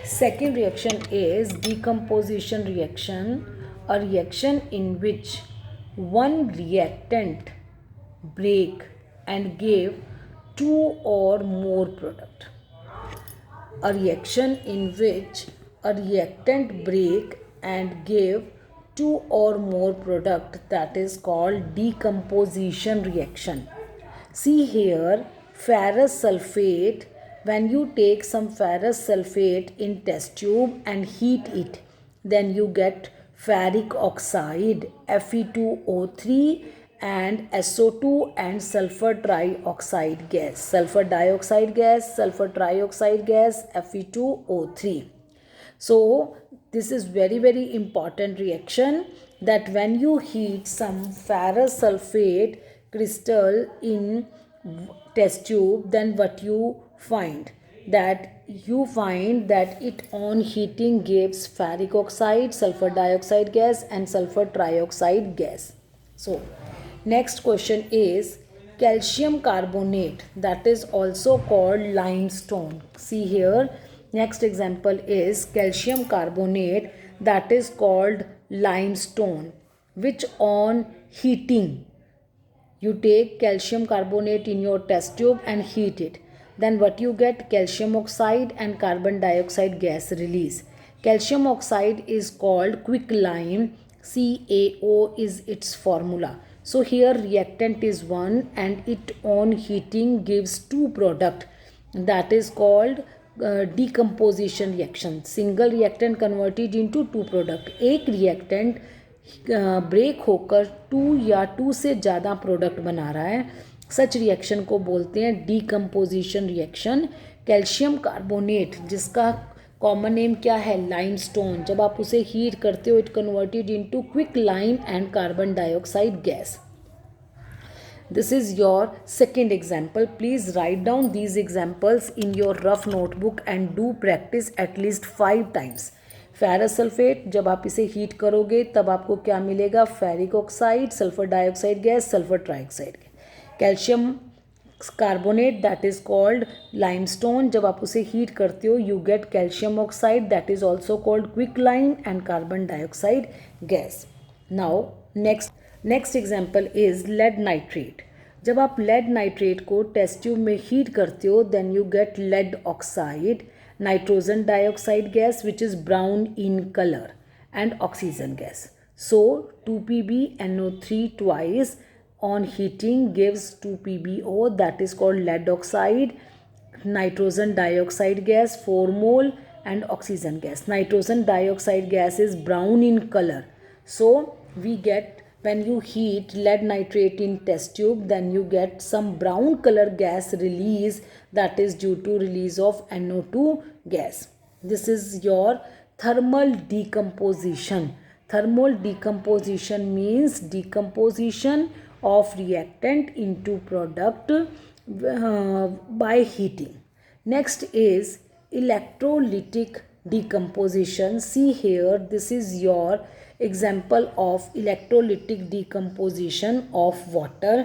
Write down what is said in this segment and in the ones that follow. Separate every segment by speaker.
Speaker 1: Second reaction is decomposition reaction, a reaction in which one reactant break and give two or more product. A reaction in which a reactant break and give two or more product, that is called decomposition reaction. See here, ferrous sulfate, when you take some ferrous sulfate in test tube and heat it, then you get ferric oxide Fe2O3 and SO2 and sulfur trioxide gas, sulfur dioxide gas, sulfur trioxide gas, Fe2O3. So this is very important reaction, that when you heat some ferrous sulfate crystal in test tube, then what you find, that you find that it on heating gives ferric oxide, sulfur dioxide gas and sulfur trioxide gas. So next question is calcium carbonate, that is also called limestone. See here, next example is calcium carbonate, that is called limestone, which on heating, you take calcium carbonate in your test tube and heat it, then what you get, calcium oxide and carbon dioxide gas release. Calcium oxide is called quicklime, CaO is its formula. So here reactant is one and it on heating gives two product, that is called decomposition reaction. Single reactant converted into two product. एक reactant break होकर to या to से ज़्यादा product बना रहा है, such reaction को बोलते हैं डीकम्पोजिशन रिएक्शन. कैल्शियम कार्बोनेट, जिसका कॉमन नेम क्या है, लाइमस्टोन, जब आप उसे हीट करते हो it converted into quick lime and carbon dioxide gas. This is your second example. Please write down these examples in your rough notebook and do practice at least 5 times. Ferrous sulphate, जब आप इसे heat करोगे तब आपको क्या मिलेगा, ferric oxide, sulphur dioxide gas, sulphur trioxide. Calcium carbonate, that is called limestone, जब आप उसे हीट करते हो you get calcium oxide, that is also called quick lime and carbon dioxide gas. Now next example is lead nitrate. जब आप lead nitrate को test tube में heat करते हो then you get lead oxide, nitrogen dioxide gas which is brown in color and oxygen gas. So 2PbNO3 twice on heating gives 2PbO, that is called lead oxide, nitrogen dioxide gas 4 mole and oxygen gas. Nitrogen dioxide gas is brown in color. So we get, when you heat lead nitrate in test tube then you get some brown color gas release, that is due to release of NO2 gas. This is your thermal decomposition. Thermal decomposition means decomposition of reactant into product by heating. Next is electrolytic decomposition. See here, this is your example of electrolytic decomposition of water.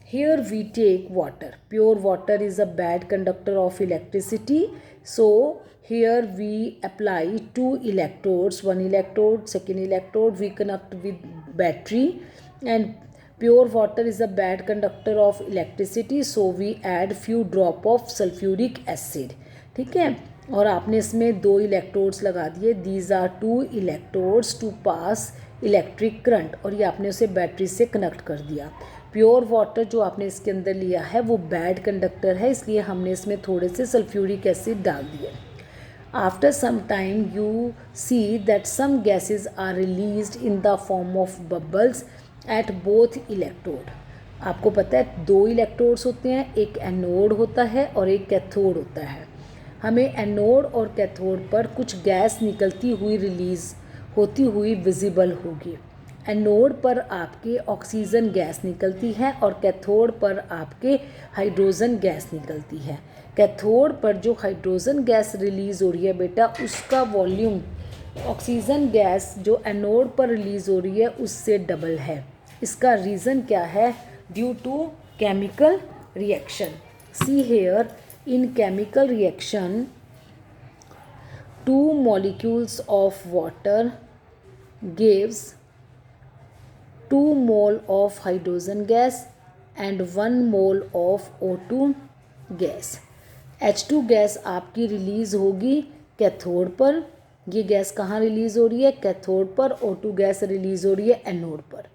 Speaker 1: Here we take water. Pure water is a bad conductor of electricity. So here we apply two electrodes, one electrode, second electrode, we connect with battery, and pure water is a bad conductor of electricity, so we add few drop of sulfuric acid. ठीक है, और आपने इसमें दो electrodes लगा दिए, these are two electrodes to pass electric current, और ये आपने उसे बैटरी से कनेक्ट कर दिया. प्योर वाटर जो आपने इसके अंदर लिया है वो बैड कंडक्टर है, इसलिए हमने इसमें थोड़े से सल्फ्यूरिक एसिड डाल दिए. After some time you see that some gases are released in the form of bubbles at both electrode. आपको पता है दो इलेक्ट्रोड्स होते हैं, एक एनोड होता है और एक कैथोड होता है. हमें एनोड और कैथोड पर कुछ गैस निकलती हुई रिलीज़ होती हुई विजिबल होगी. एनोड पर आपके ऑक्सीजन गैस निकलती है और कैथोड पर आपके हाइड्रोजन गैस निकलती है. कैथोड पर जो हाइड्रोजन गैस रिलीज़ हो रही है बेटा, उसका वॉल्यूम ऑक्सीजन गैस जो एनोड पर रिलीज़ हो रही है उससे डबल है. इसका रीज़न क्या है? Due to chemical reaction. See here, in chemical reaction 2 molecules of water gives 2 mole of hydrogen gas and 1 mole of O2 gas. H2 gas आपकी रिलीज़ होगी कैथोड पर. ये गैस कहाँ रिलीज़ हो रही है? कैथोड पर. O2 गैस रिलीज़ हो रही है एनोड पर.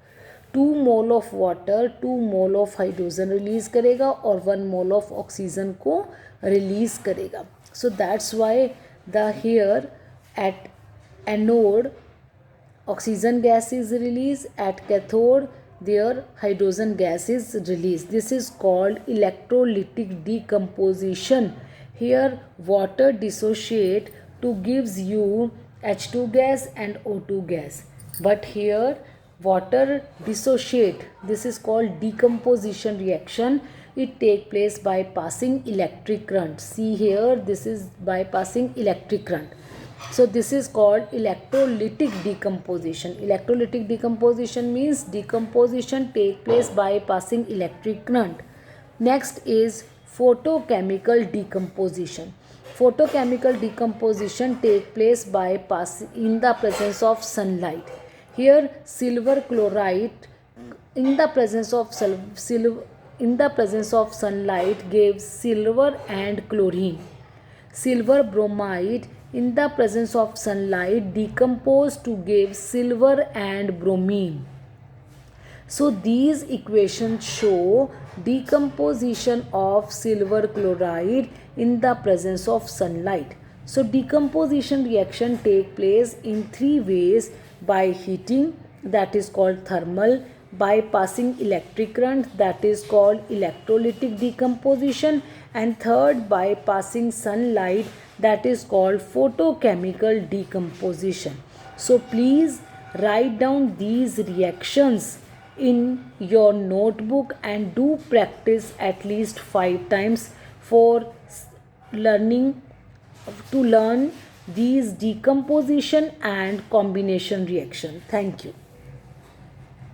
Speaker 1: 2 mole of water 2 mole of hydrogen release करेगा और 1 मोल ऑफ ऑक्सीजन को रिलीज़ करेगा. So that's why the here at anode oxygen gas is released, at cathode their hydrogen gas is released. This is called electrolytic decomposition. Here water dissociate to gives you H2 gas and O2 gas, but here water dissociate. This is called decomposition reaction. It take place by passing electric current. See here, this is by passing electric current. So this is called electrolytic decomposition. Electrolytic decomposition means decomposition take place by passing electric current. Next is photochemical decomposition. Photochemical decomposition take place by passing in the presence of sunlight. Here silver chloride in the presence of sunlight gives silver and chlorine. Silver bromide in the presence of sunlight decompose to give silver and bromine. So these equations show decomposition of silver chloride in the presence of sunlight. So decomposition reaction take place in 3 ways: by heating, that is called thermal; by passing electric current, that is called electrolytic decomposition; and third, by passing sunlight, that is called photochemical decomposition. So please write down these reactions in your notebook and do practice at least 5 times for learning to learn these decomposition and combination reaction. Thank you.